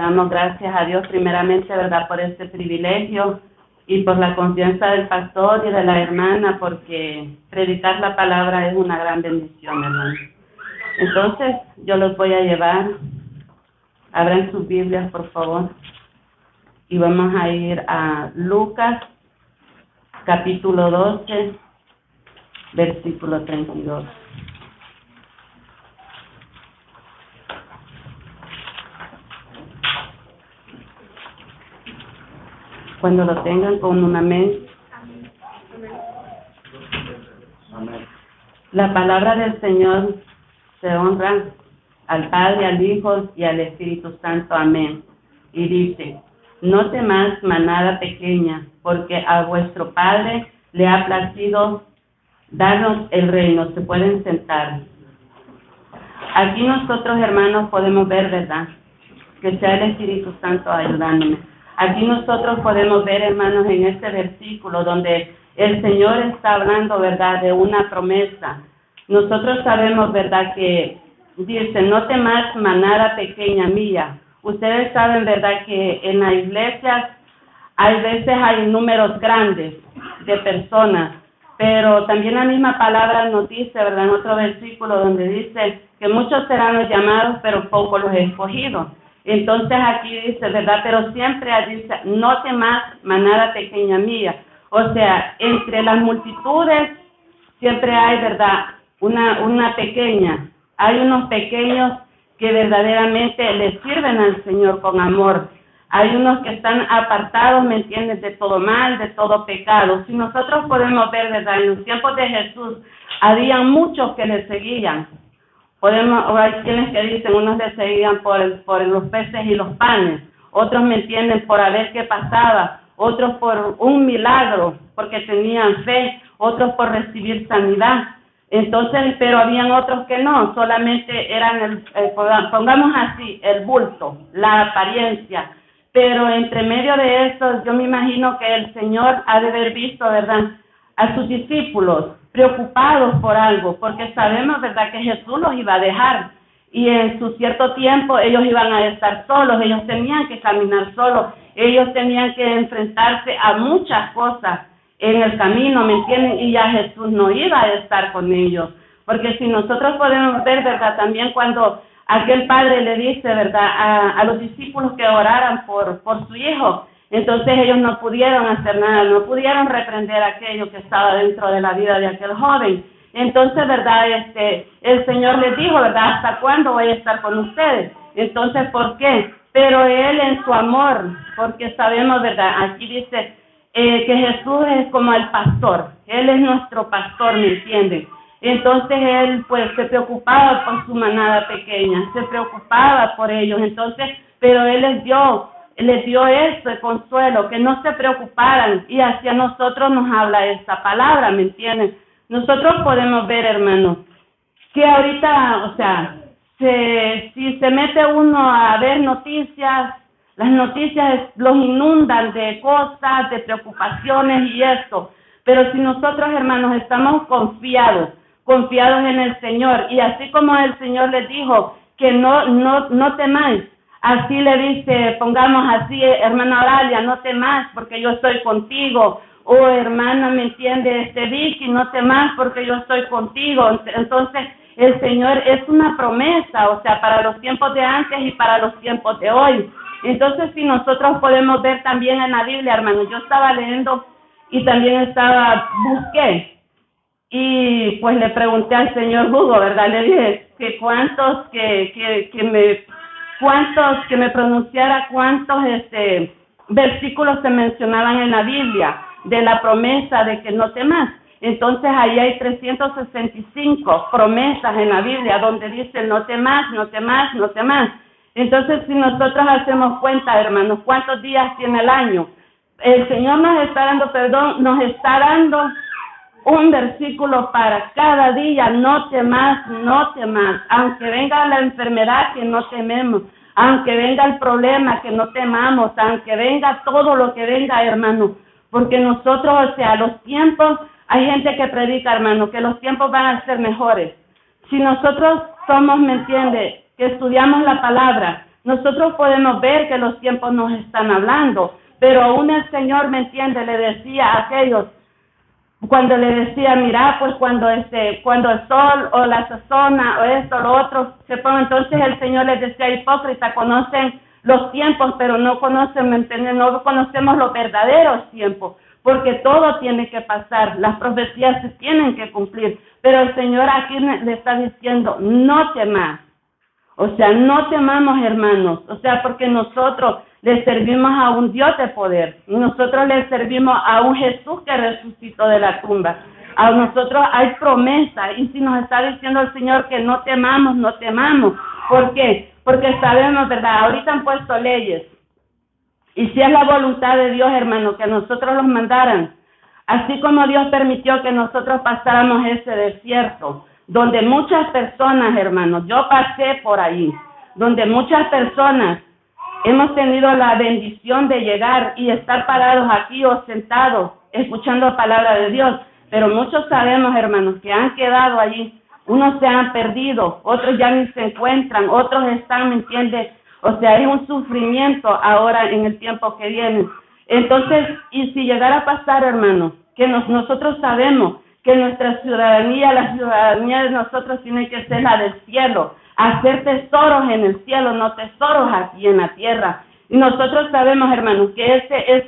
Damos gracias a Dios primeramente, ¿verdad?, por este privilegio y por la confianza del pastor y de la hermana, porque predicar la palabra es una gran bendición, hermano. Entonces, yo los voy a llevar. Abran sus Biblias, por favor. Y vamos a ir a Lucas, capítulo 12, versículo 32. Cuando lo tengan, con un amén. Amén. La palabra del Señor se honra al Padre, al Hijo y al Espíritu Santo. Amén. Y dice: no temas, manada pequeña, porque a vuestro Padre le ha placido darnos el reino. Se pueden sentar. Aquí nosotros, hermanos, podemos ver, ¿verdad?, que sea el Espíritu Santo ayudándome. Aquí nosotros podemos ver, hermanos, en este versículo donde el Señor está hablando, ¿verdad?, de una promesa. Nosotros sabemos, ¿verdad?, que dice: no temas, manada pequeña mía. Ustedes saben, ¿verdad?, que en las iglesias hay números grandes de personas, pero también la misma palabra nos dice, ¿verdad?, en otro versículo donde dice que muchos serán los llamados, pero pocos los escogidos. Entonces aquí dice, ¿verdad?, pero siempre dice: no temas, manada pequeña mía. O sea, entre las multitudes siempre hay, ¿verdad?, una pequeña. Hay unos pequeños que verdaderamente le sirven al Señor con amor. Hay unos que están apartados, ¿me entiendes?, de todo mal, de todo pecado. Si nosotros podemos ver, ¿verdad?, en los tiempos de Jesús había muchos que le seguían. Hay quienes que dicen, unos le seguían por los peces y los panes, otros, ¿me entienden?, por a ver qué pasaba, otros por un milagro, porque tenían fe, otros por recibir sanidad. Entonces, pero habían otros que no, solamente eran, pongamos así, el bulto, la apariencia. Pero entre medio de eso, yo me imagino que el Señor ha de haber visto, ¿verdad?, a sus discípulos preocupados por algo, porque sabemos, ¿verdad?, que Jesús los iba a dejar, y en su cierto tiempo ellos iban a estar solos, ellos tenían que caminar solos, ellos tenían que enfrentarse a muchas cosas en el camino, ¿me entienden? Y ya Jesús no iba a estar con ellos, porque si nosotros podemos ver, ¿verdad?, también cuando aquel padre le dice, ¿verdad?, a los discípulos que oraran por su hijo, entonces ellos no pudieron hacer nada, no pudieron reprender aquello que estaba dentro de la vida de aquel joven. Entonces, ¿verdad?, el Señor les dijo, ¿verdad?, ¿hasta cuándo voy a estar con ustedes? Entonces, ¿por qué? Pero Él en su amor, porque sabemos, ¿verdad?, aquí dice que Jesús es como el pastor, Él es nuestro pastor, ¿me entienden? Entonces Él, pues, se preocupaba por su manada pequeña, se preocupaba por ellos. Entonces, pero Él les dio este consuelo, que no se preocuparan, y hacia nosotros nos habla esta palabra, ¿me entienden? Nosotros podemos ver, hermanos, que ahorita, o sea, si se mete uno a ver noticias, las noticias los inundan de cosas, de preocupaciones y esto, pero si nosotros, hermanos, estamos confiados en el Señor, y así como el Señor les dijo que no temáis, así le dice, pongamos así, hermana Oralia, no temas porque yo estoy contigo. O hermana, ¿me entiende? Vicky, no temas porque yo estoy contigo. Entonces, el Señor es una promesa, o sea, para los tiempos de antes y para los tiempos de hoy. Entonces, si nosotros podemos ver también en la Biblia, hermano, yo estaba leyendo y también busqué. Y pues le pregunté al señor Hugo, ¿verdad? Le dije que cuántos que me pronunciara cuántos versículos se mencionaban en la Biblia de la promesa de que no temas. Entonces ahí hay 365 promesas en la Biblia donde dice no temas, no temas, no temas. Entonces, si nosotros hacemos cuenta, hermanos, ¿cuántos días tiene el año? El Señor nos está dando un versículo para cada día: no temas, no temas. Aunque venga la enfermedad, que no tememos. Aunque venga el problema, que no temamos. Aunque venga todo lo que venga, hermano. Porque nosotros, o sea, los tiempos, hay gente que predica, hermano, que los tiempos van a ser mejores. Si nosotros somos, ¿me entiende?, que estudiamos la palabra, nosotros podemos ver que los tiempos nos están hablando, pero aún el Señor, ¿me entiende?, le decía a aquellos, cuando le decía, mira, pues cuando el sol o la sazona o esto o lo otro se pone, entonces el Señor les decía, hipócrita, conocen los tiempos, pero no conocen, ¿me entienden?, no conocemos los verdaderos tiempos, porque todo tiene que pasar, las profecías se tienen que cumplir, pero el Señor aquí le está diciendo, no temas. O sea, no temamos, hermanos, o sea, porque nosotros le servimos a un Dios de poder, y nosotros le servimos a un Jesús que resucitó de la tumba. A nosotros hay promesa, y si nos está diciendo el Señor que no temamos, no temamos. ¿Por qué? Porque sabemos, ¿verdad? Ahorita han puesto leyes, y si es la voluntad de Dios, hermano, que nosotros los mandaran, así como Dios permitió que nosotros pasáramos ese desierto, donde muchas personas, hermanos, yo pasé por ahí, donde muchas personas hemos tenido la bendición de llegar y estar parados aquí o sentados, escuchando la palabra de Dios, pero muchos sabemos, hermanos, que han quedado allí, unos se han perdido, otros ya ni se encuentran, otros están, ¿me entiendes? O sea, es un sufrimiento ahora en el tiempo que viene. Entonces, y si llegara a pasar, hermanos, que nosotros sabemos que nuestra ciudadanía, la ciudadanía de nosotros tiene que ser la del cielo, hacer tesoros en el cielo, no tesoros aquí en la tierra. Y nosotros sabemos, hermanos, que este es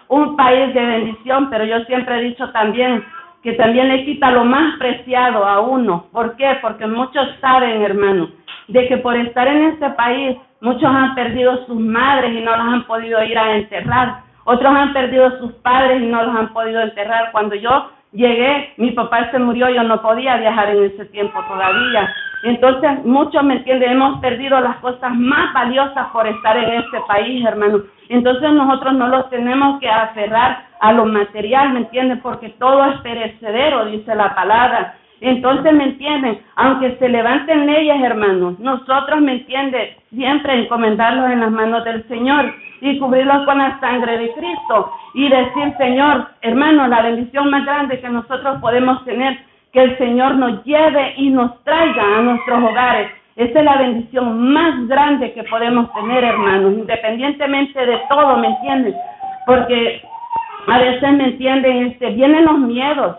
un país de bendición, pero yo siempre he dicho también que también le quita lo más preciado a uno. ¿Por qué? Porque muchos saben, hermanos, de que por estar en este país, muchos han perdido sus madres y no las han podido ir a enterrar. Otros han perdido sus padres y no los han podido enterrar. Cuando yo llegué, mi papá se murió, yo no podía viajar en ese tiempo todavía. Entonces, muchos, ¿me entienden?, hemos perdido las cosas más valiosas por estar en este país, hermano. Entonces, nosotros no los tenemos que aferrar a lo material, ¿me entienden?, porque todo es perecedero, dice la palabra. Entonces, ¿me entienden?, aunque se levanten leyes, hermanos, nosotros, ¿me entienden?, siempre encomendarlos en las manos del Señor y cubrirlos con la sangre de Cristo y decir, Señor, hermano, la bendición más grande que nosotros podemos tener, que el Señor nos lleve y nos traiga a nuestros hogares. Esa es la bendición más grande que podemos tener, hermanos, independientemente de todo, ¿me entienden? Porque a veces, ¿me entienden?, vienen los miedos,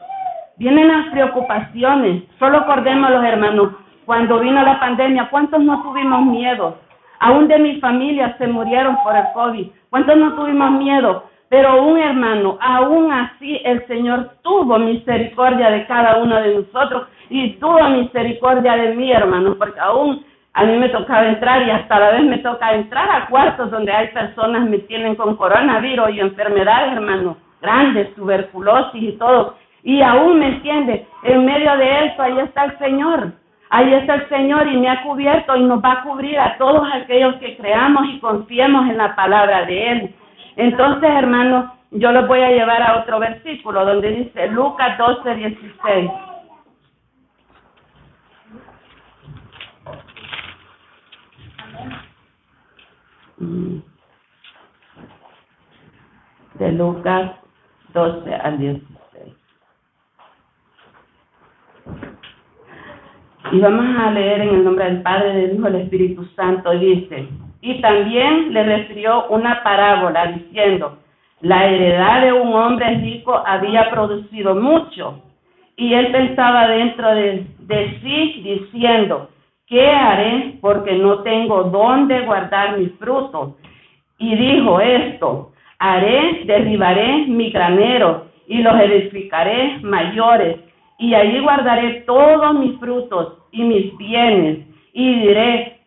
vienen las preocupaciones. Solo acordémoslos, hermanos, cuando vino la pandemia, ¿cuántos no tuvimos miedo? Aún de mi familia se murieron por el COVID. ¿Cuántos no tuvimos miedo? Pero un hermano, aún así el Señor tuvo misericordia de cada uno de nosotros y tuvo misericordia de mí, hermano, porque aún a mí me tocaba entrar y hasta a la vez me toca entrar a cuartos donde hay personas que me tienen con coronavirus y enfermedades, hermano, grandes, tuberculosis y todo. Y aún, ¿me entiende?, en medio de esto, ahí está el Señor. Ahí está el Señor y me ha cubierto y nos va a cubrir a todos aquellos que creamos y confiemos en la palabra de Él. Entonces, hermanos, yo los voy a llevar a otro versículo donde dice Lucas 12:16. De Lucas 12 al 16. Y vamos a leer en el nombre del Padre, del Hijo y del Espíritu Santo. Dice, y también le refirió una parábola diciendo, la heredad de un hombre rico había producido mucho, y él pensaba dentro de sí diciendo, ¿qué haré? Porque no tengo dónde guardar mis frutos. Y dijo esto, derribaré mi granero y los edificaré mayores, y allí guardaré todos mis frutos y mis bienes, y diré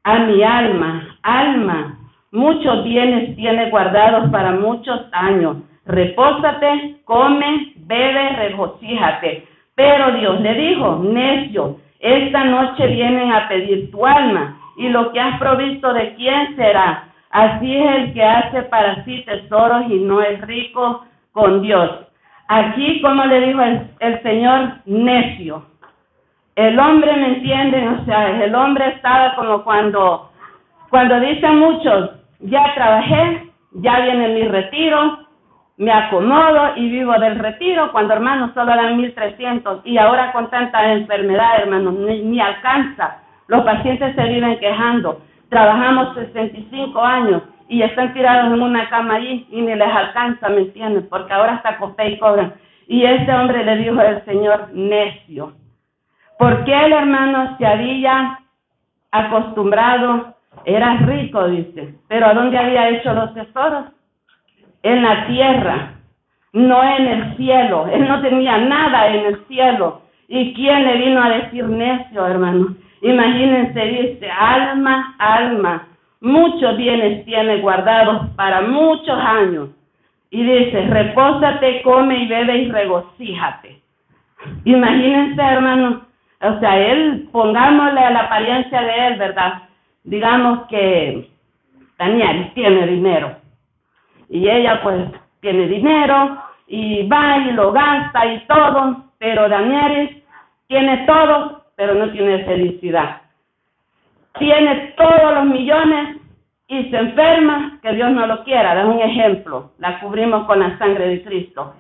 a mi alma, muchos bienes tienes guardados para muchos años, repósate, come, bebe, regocíjate. Pero Dios le dijo, necio, esta noche vienen a pedir tu alma, y lo que has provisto, ¿de quién será? Así es el que hace para sí tesoros y no es rico con Dios. Aquí, como le dijo el Señor, necio. El hombre, ¿me entienden? O sea, el hombre estaba como cuando dicen muchos, ya trabajé, ya viene mi retiro, me acomodo y vivo del retiro, cuando, hermanos, solo dan 1,300, y ahora con tanta enfermedad, hermanos, ni alcanza. Los pacientes se viven quejando. trabajamos 65 años y están tirados en una cama allí y ni les alcanza, ¿me entienden? Porque ahora hasta copé y cobran. Y ese hombre le dijo al Señor, necio. Porque el hermano se había acostumbrado, era rico, dice, pero ¿a dónde había hecho los tesoros? En la tierra, no en el cielo. Él no tenía nada en el cielo. ¿Y quién le vino a decir necio, hermano? Imagínense, dice, alma, alma, muchos bienes tiene guardados para muchos años. Y dice, repósate, come y bebe y regocíjate. Imagínense, hermano, o sea, él, pongámosle a la apariencia de él, ¿verdad? Digamos que Daniel tiene dinero. Y ella, pues, tiene dinero y va y lo gasta y todo, pero Daniel tiene todo, pero no tiene felicidad. Tiene todos los millones y se enferma, que Dios no lo quiera. Da un ejemplo, la cubrimos con la sangre de Cristo.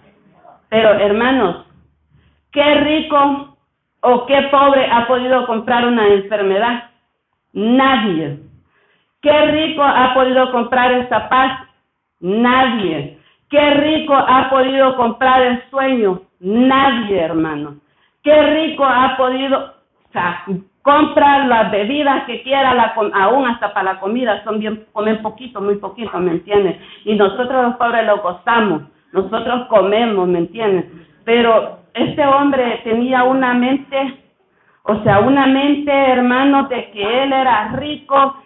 Pero, hermanos, ¿qué rico o qué pobre ha podido comprar una enfermedad? Nadie. ¿Qué rico ha podido comprar esa paz? Nadie. ¿Qué rico ha podido comprar el sueño? Nadie, hermano. ¿Qué rico ha podido, o sea, comprar las bebidas que quiera, aún hasta para la comida, comen poquito, muy poquito, ¿me entiendes? Y nosotros los pobres lo gozamos, nosotros comemos, ¿me entiendes? Pero este hombre tenía una mente, hermano, de que él era rico,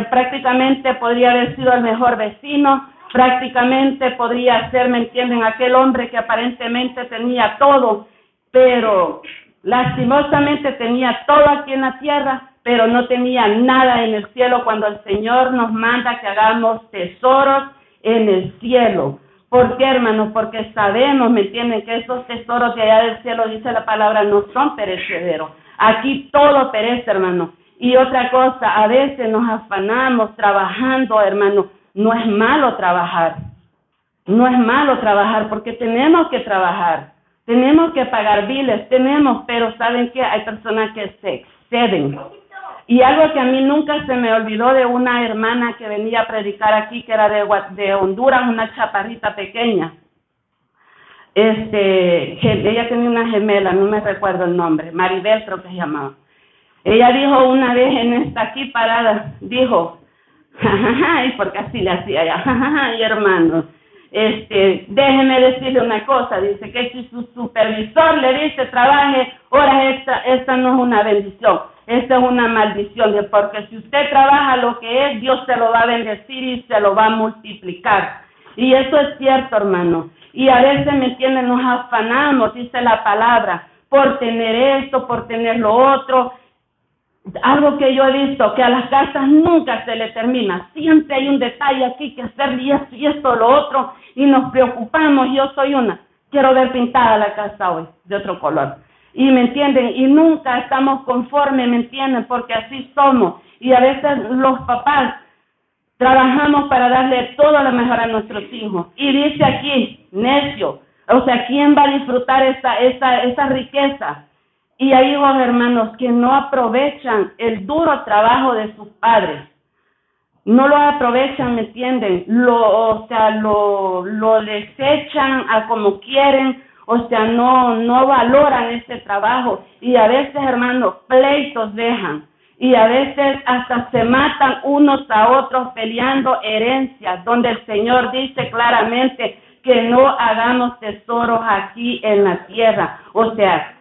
prácticamente podría haber sido el mejor vecino, prácticamente podría ser, ¿me entienden? Aquel hombre que aparentemente tenía todo, pero lastimosamente tenía todo aquí en la tierra, pero no tenía nada en el cielo, cuando el Señor nos manda que hagamos tesoros en el cielo. ¿Por qué, hermanos? Porque sabemos, ¿me entienden?, que esos tesoros de allá del cielo, dice la palabra, no son perecederos. Aquí todo perece, hermano. Y otra cosa, a veces nos afanamos trabajando, hermano. No es malo trabajar. No es malo trabajar, porque tenemos que trabajar. Tenemos que pagar biles, pero ¿saben qué? Hay personas que se exceden. Y algo que a mí nunca se me olvidó de una hermana que venía a predicar aquí, que era de Honduras, una chaparrita pequeña. Ella tenía una gemela, no me recuerdo el nombre, Maribel creo que se llamaba. Ella dijo una vez en esta aquí parada, dijo, jajaja, y porque así le hacía ella, jajaja, y hermano, déjeme decirle una cosa, dice que si su supervisor le dice trabaje horas extra, esta no es una bendición, esta es una maldición, porque si usted trabaja lo que es, Dios se lo va a bendecir y se lo va a multiplicar. Y eso es cierto, hermano. Y a veces, ¿me entienden?, nos afanamos, dice la palabra, por tener esto, por tener lo otro. Algo que yo he visto, que a las casas nunca se le termina. Siempre hay un detalle aquí que hacer y esto, lo otro, y nos preocupamos. Yo soy quiero ver pintada la casa hoy, de otro color. Y ¿me entienden? Y nunca estamos conformes, ¿me entienden? Porque así somos. Y a veces los papás trabajamos para darle todo lo mejor a nuestros hijos. Y dice aquí, necio, o sea, ¿quién va a disfrutar esa riqueza? Y hay hijos, hermanos, que no aprovechan el duro trabajo de sus padres. No lo aprovechan, ¿me entienden? Lo desechan a como quieren, o sea, no valoran ese trabajo. Y a veces, hermanos, pleitos dejan. Y a veces hasta se matan unos a otros peleando herencias, donde el Señor dice claramente que no hagamos tesoros aquí en la tierra. O sea,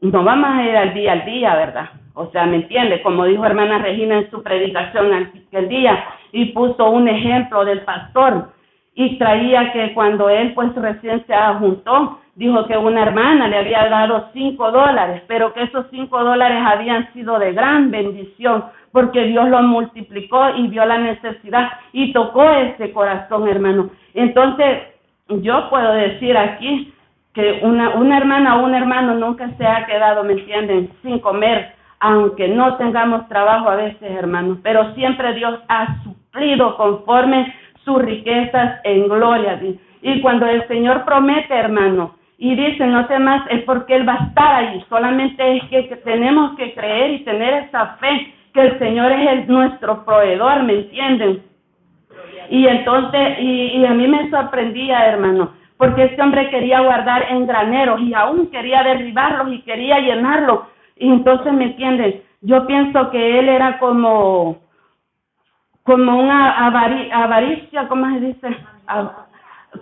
no vamos a ir al día, ¿verdad? O sea, ¿me entiende? Como dijo hermana Regina en su predicación aquel día, y puso un ejemplo del pastor, y traía que cuando él pues recién se juntó, dijo que una hermana le había dado $5, pero que esos $5 habían sido de gran bendición, porque Dios lo multiplicó y vio la necesidad, y tocó ese corazón, hermano. Entonces, yo puedo decir aquí, que una hermana o un hermano nunca se ha quedado, ¿me entienden?, sin comer, aunque no tengamos trabajo a veces, hermanos, pero siempre Dios ha suplido conforme sus riquezas en gloria. Y cuando el Señor promete, hermano, y dice, no temas, es porque Él va a estar allí, solamente es que tenemos que creer y tener esa fe que el Señor es nuestro proveedor, ¿me entienden? Y entonces, y a mí me sorprendía, hermano, porque este hombre quería guardar en graneros y aún quería derribarlos y quería llenarlos. Y entonces, ¿me entienden? Yo pienso que él era como una avaricia, ¿cómo se dice?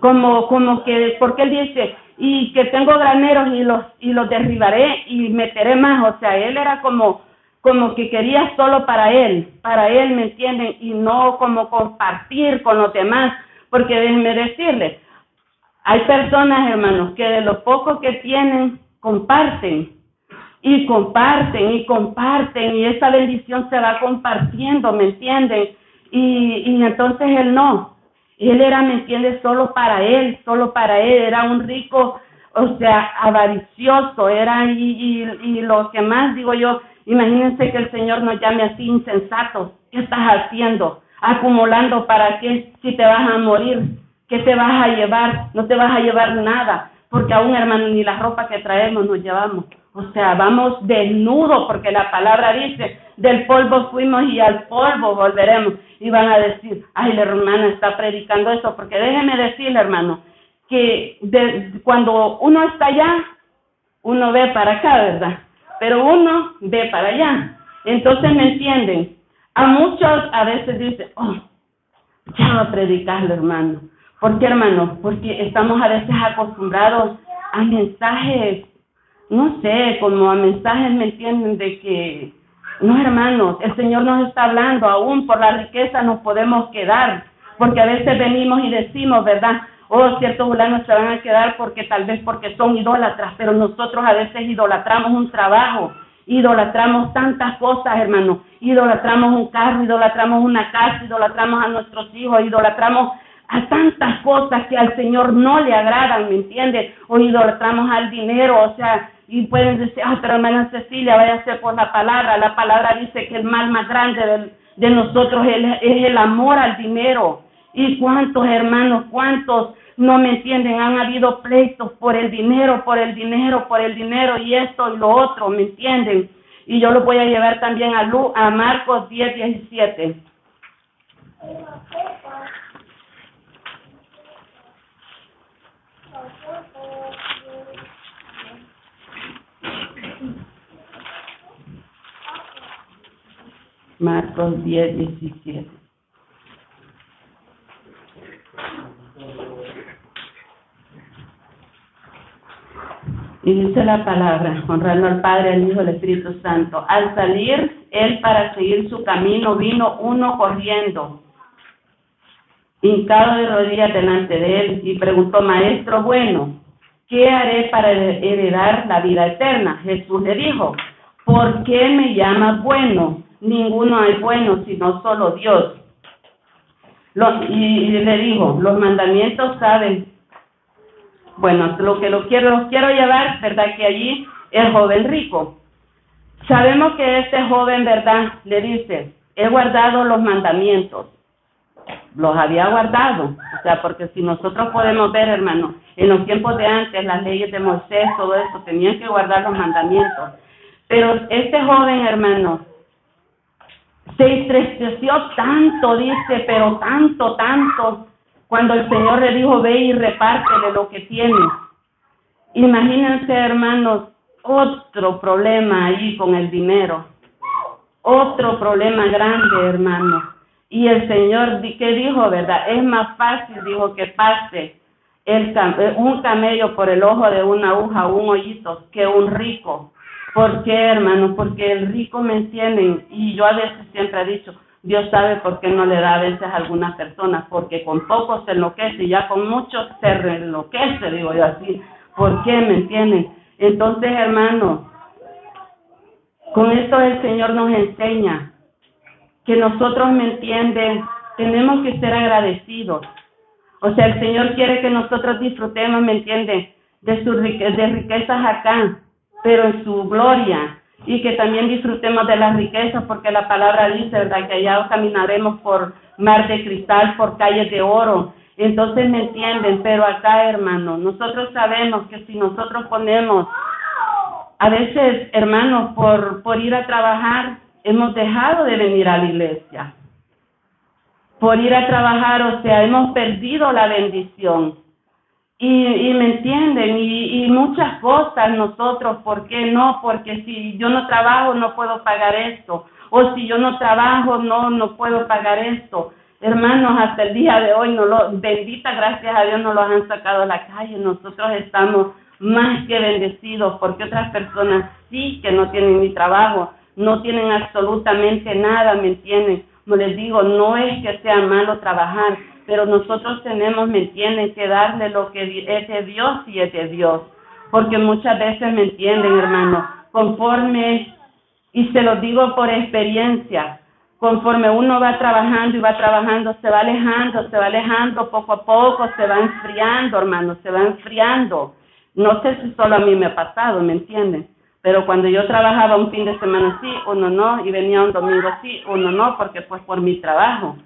Como que, porque él dice, y que tengo graneros y los derribaré y meteré más. O sea, él era como que quería solo para él, ¿me entienden? Y no como compartir con los demás, porque déjenme decirles, hay personas, hermanos, que de lo poco que tienen, comparten, y comparten, y comparten, y esa bendición se va compartiendo, ¿me entienden? Y entonces él no, él era, ¿me entiendes? Solo para él, era un rico, o sea, avaricioso, era, y lo que más digo yo, imagínense que el Señor nos llame así insensatos. ¿Qué estás haciendo? ¿Acumulando para qué? Si te vas a morir, ¿qué te vas a llevar? No te vas a llevar nada, porque aún, hermano, ni la ropa que traemos nos llevamos. O sea, vamos desnudos, porque la palabra dice, del polvo fuimos y al polvo volveremos. Y van a decir, ay, la hermana está predicando eso, porque déjeme decirle, hermano, que cuando uno está allá, uno ve para acá, ¿verdad? Pero uno ve para allá. Entonces, ¿me entienden? A muchos a veces dicen, oh, ya va a predicarlo, hermano. ¿Por qué, hermano? Porque estamos a veces acostumbrados a mensajes, no sé, como a mensajes, ¿me entienden? De que, no, hermanos, el Señor nos está hablando, aún por la riqueza nos podemos quedar, porque a veces venimos y decimos, ¿verdad? Oh, ciertos fulanos se van a quedar porque son idólatras, pero nosotros a veces idolatramos un trabajo, idolatramos tantas cosas, hermano, idolatramos un carro, idolatramos una casa, idolatramos a nuestros hijos, idolatramos a tantas cosas que al Señor no le agradan, ¿me entiendes? O idolatramos al dinero, o sea, y pueden decir, pero hermana Cecilia, váyase por la palabra dice que el mal más grande de nosotros es el amor al dinero. Y cuántos hermanos, cuántos no me entienden, han habido pleitos por el dinero, y esto y lo otro, ¿me entienden? Y yo lo voy a llevar también a Marcos 10:17. Marcos 10:17. Y dice la palabra, honrando al Padre, al Hijo y al Espíritu Santo. Al salir él para seguir su camino, vino uno corriendo, hincado de rodillas delante de él, y preguntó, Maestro bueno, ¿qué haré para heredar la vida eterna? Jesús le dijo, ¿por qué me llamas bueno? Ninguno es bueno, sino solo Dios. Y le dijo, los mandamientos saben. Bueno, los quiero llevar, ¿verdad? Que allí el joven rico. Sabemos que este joven, ¿verdad? Le dice, he guardado los mandamientos. Los había guardado. O sea, porque si nosotros podemos ver, hermano, en los tiempos de antes, las leyes de Moisés, todo eso, tenían que guardar los mandamientos. Pero este joven, hermano, se entristeció tanto, dice, pero tanto, cuando el Señor le dijo, ve y repártele lo que tienes. Imagínense, hermanos, otro problema ahí con el dinero. Otro problema grande, hermano. Y el Señor, ¿qué dijo, verdad? Es más fácil, dijo, que pase un camello por el ojo de una aguja, un hoyito, que un rico. ¿Por qué, hermano? Porque el rico, ¿me entienden? Y yo a veces siempre he dicho, Dios sabe por qué no le da a veces a algunas personas, porque con pocos se enloquece y ya con muchos se enloquece, digo yo así. ¿Por qué? ¿Me entienden? Entonces, hermano, con esto el Señor nos enseña que nosotros, ¿me entienden? Tenemos que ser agradecidos. O sea, el Señor quiere que nosotros disfrutemos, ¿me entienden? De riquezas acá, pero en su gloria. Y que también disfrutemos de las riquezas, porque la palabra dice, ¿verdad?, que allá caminaremos por mar de cristal, por calles de oro. Entonces, ¿me entienden? Pero acá, hermano, nosotros sabemos que si nosotros ponemos, a veces, hermano, por ir a trabajar, hemos dejado de venir a la iglesia. Por ir a trabajar, o sea, hemos perdido la bendición. Y me entienden, y muchas cosas nosotros, ¿por qué no? Porque si yo no trabajo no puedo pagar esto, o si yo no trabajo no puedo pagar esto. Hermanos, hasta el día de hoy, bendita gracias a Dios, nos los han sacado a la calle. Nosotros estamos más que bendecidos, porque otras personas sí que no tienen ni trabajo, no tienen absolutamente nada, ¿me entienden? Como les digo, no es que sea malo trabajar, pero nosotros tenemos, ¿me entienden?, que darle lo que es de Dios y es de Dios. Porque muchas veces, ¿me entienden, hermanos? Conforme, y se lo digo por experiencia, conforme uno va trabajando y va trabajando, se va alejando, poco a poco se va enfriando, hermanos, se va enfriando. No sé si solo a mí me ha pasado, ¿me entienden? Pero cuando yo trabajaba un fin de semana sí, uno no, y venía un domingo sí, uno no, porque pues por mi trabajo.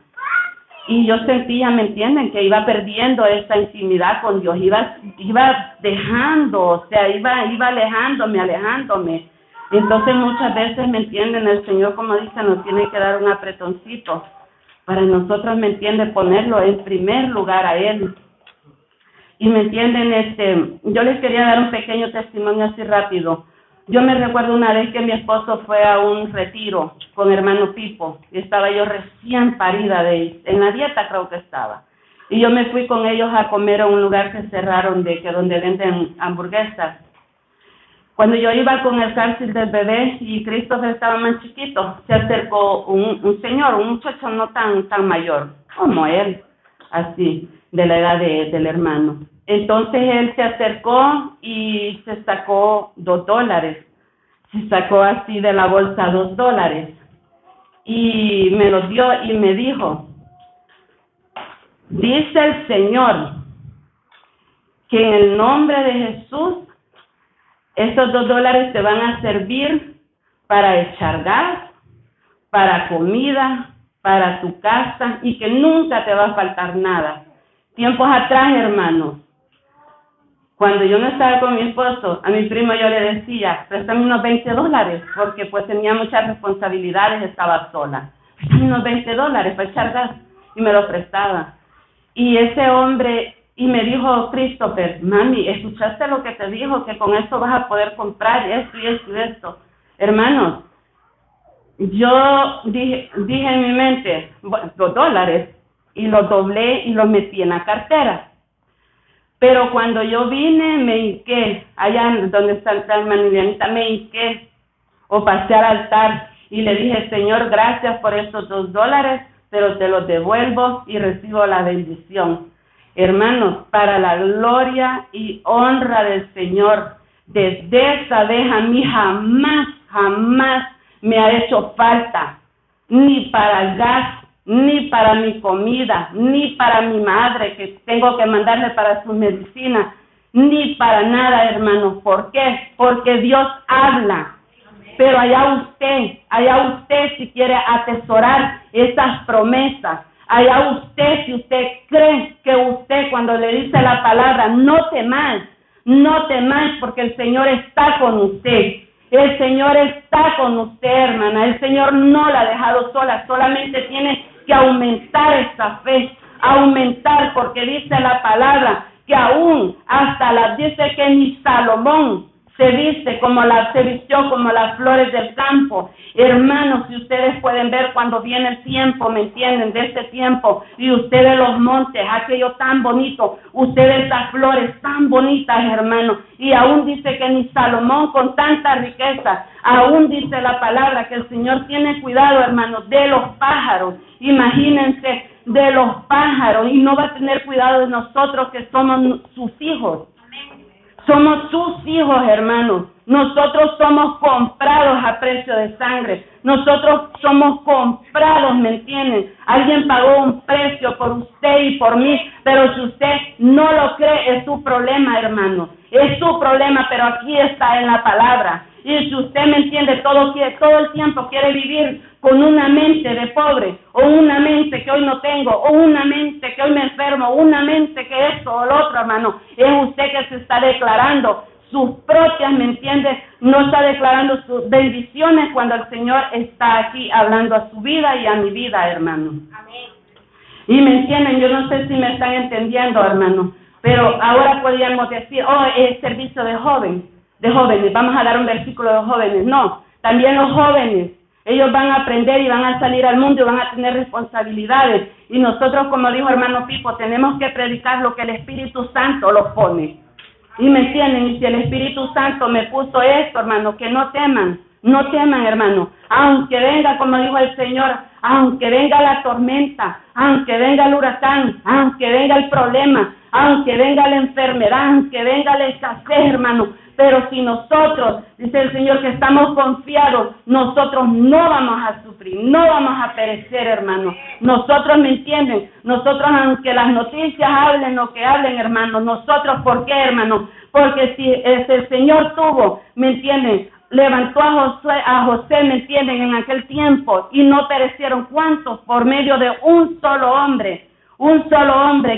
Y yo sentía, ¿me entienden?, que iba perdiendo esa intimidad con Dios, iba dejando, o sea, iba alejándome. Entonces muchas veces, ¿me entienden?, el Señor, como dice, nos tiene que dar un apretoncito para nosotros, ¿me entienden?, ponerlo en primer lugar a Él. Y me entienden, yo les quería dar un pequeño testimonio así rápido. Yo me recuerdo una vez que mi esposo fue a un retiro con hermano Pipo, y estaba yo recién parida en la dieta creo que estaba. Y yo me fui con ellos a comer a un lugar que cerraron donde venden hamburguesas. Cuando yo iba con el cárcel del bebé y Christopher estaba más chiquito, se acercó un señor, un muchacho no tan mayor como él, así, de la edad del hermano. Entonces él se acercó y se sacó $2. Se sacó así de la bolsa $2 y me lo dio y me dijo, dice el Señor que en el nombre de Jesús estos $2 te van a servir para echar gas, para comida, para tu casa y que nunca te va a faltar nada. Tiempos atrás, hermanos, cuando yo no estaba con mi esposo, a mi primo yo le decía, préstame unos $20, porque pues tenía muchas responsabilidades, estaba sola. Préstame unos $20 para echar gas, y me lo prestaba. Y ese hombre, y me dijo, Christopher, mami, ¿escuchaste lo que te dijo? Que con esto vas a poder comprar esto y esto y esto. Hermanos, yo dije en mi mente, bueno, $2, y los doblé y los metí en la cartera. Pero cuando yo vine, me hinqué, allá donde está el hermano Ilianita, me hinqué, o pasé al altar, y le dije, Señor, gracias por estos $2, pero te los devuelvo y recibo la bendición. Hermanos, para la gloria y honra del Señor, desde esa vez a mí jamás me ha hecho falta, ni para el gas, ni para mi comida, ni para mi madre que tengo que mandarle para sus medicinas, ni para nada, hermanos. ¿Por qué? Porque Dios habla. Pero allá usted si quiere atesorar esas promesas, allá usted si usted cree que usted cuando le dice la palabra, no temáis porque el Señor está con usted. El Señor está con usted, hermana. El Señor no la ha dejado sola, solamente tiene que aumentar esa fe, porque dice la palabra que aún dice que ni Salomón se vistió como las flores del campo. Hermanos, si ustedes pueden ver cuando viene el tiempo, ¿me entienden? De este tiempo, y ustedes los montes, aquello tan bonito, ustedes las flores tan bonitas, hermanos, y aún dice que ni Salomón con tanta riqueza, aún dice la palabra que el Señor tiene cuidado, hermanos, de los pájaros. Imagínense, de los pájaros, y no va a tener cuidado de nosotros que somos sus hijos. Somos sus hijos, hermanos. Nosotros somos comprados a precio de sangre. Nosotros somos comprados, ¿me entienden? Alguien pagó un precio por usted y por mí, pero si usted no lo cree, es su problema, hermano. Es su problema, pero aquí está en la palabra. Y si usted, ¿me entiende? Todo el tiempo quiere vivir con una mente de pobre, o una mente que hoy no tengo, o una mente que hoy me enfermo, o una mente que esto o lo otro, hermano, es usted que se está declarando sus propias, ¿me entiende? no está declarando sus bendiciones cuando el Señor está aquí hablando a su vida y a mi vida, hermano. Amén. Y me entienden, yo no sé si me están entendiendo, hermano, pero ahora podríamos decir, es servicio de jóvenes, vamos a dar un versículo de jóvenes. No, también los jóvenes, ellos van a aprender y van a salir al mundo y van a tener responsabilidades. Y nosotros, como dijo hermano Pipo, tenemos que predicar lo que el Espíritu Santo los pone. Y me entienden, y si el Espíritu Santo me puso esto, hermano, que no teman, hermano, aunque venga, como dijo el Señor, aunque venga la tormenta, aunque venga el huracán, aunque venga el problema, aunque venga la enfermedad, aunque venga la escasez, hermano, pero si nosotros, dice el Señor, que estamos confiados, nosotros no vamos a sufrir, no vamos a perecer, hermano. Nosotros, ¿me entienden?Nosotros, aunque las noticias hablen lo que hablen, hermano, nosotros, ¿por qué, hermano? Porque si el Señor tuvo, ¿me entienden?, levantó a José, ¿me entienden?, en aquel tiempo, y no perecieron, ¿cuántos? Por medio de un solo hombre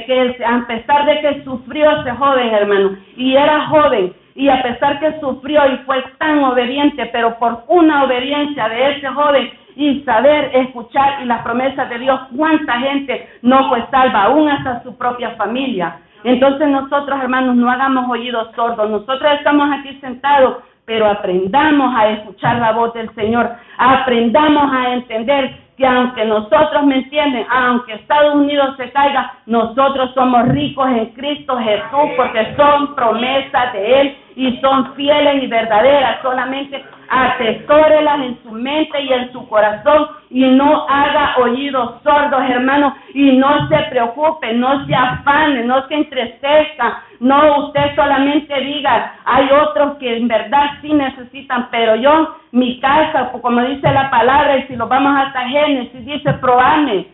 que a pesar de que sufrió ese joven, hermano, y era joven, y a pesar que sufrió y fue tan obediente, pero por una obediencia de ese joven y saber escuchar y las promesas de Dios, cuánta gente no fue salva, aún hasta su propia familia. Entonces nosotros, hermanos, no hagamos oídos sordos. Nosotros estamos aquí sentados, pero aprendamos a escuchar la voz del Señor, aprendamos a entender que aunque nosotros, ¿me entienden?, aunque Estados Unidos se caiga, nosotros somos ricos en Cristo Jesús, porque son promesas de Él y son fieles y verdaderas. Solamente atesórelas en su mente y en su corazón y no haga oídos sordos, hermano, y no se preocupe, no se afane, no se entristezca. No, usted solamente diga, hay otros que en verdad sí necesitan, pero yo, mi casa, como dice la palabra, y si lo vamos hasta Génesis, dice, probame,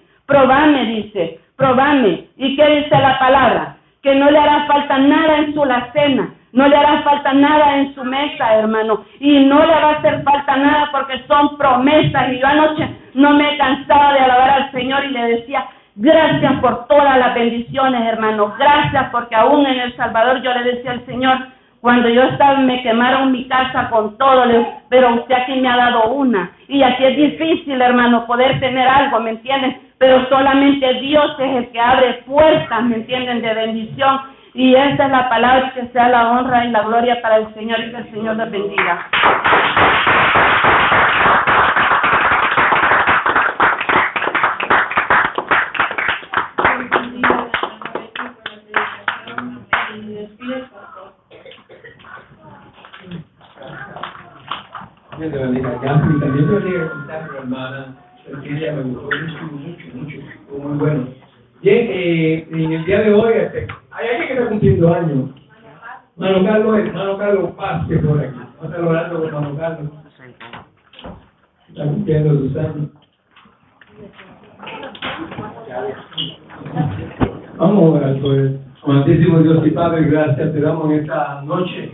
dice, probame. ¿Y qué dice la palabra? Que no le hará falta nada en su alacena, no le hará falta nada en su mesa, hermano, y no le va a hacer falta nada porque son promesas. Y yo anoche no me he cansado de alabar al Señor y le decía, gracias por todas las bendiciones, hermano, gracias, porque aún en El Salvador yo le decía al Señor, cuando yo estaba, me quemaron mi casa con todo, pero usted aquí me ha dado una, y aquí es difícil, hermano, poder tener algo, ¿me entienden? Pero solamente Dios es el que abre puertas, ¿me entienden?, de bendición. Y esa es la palabra, que sea la honra y la gloria para el Señor, y que el Señor les bendiga. Dios te bendiga. También te bendiga contar, hermana. El día me gustó mucho. Fue muy bueno. Bien, en el día de hoy, hay alguien que está cumpliendo años. Hermano Carlos, pase por aquí. Vamos a estar orando con hermano Carlos. Está cumpliendo sus años. Vamos a orar por él. Amantísimo Dios y Padre, gracias te damos en esta noche.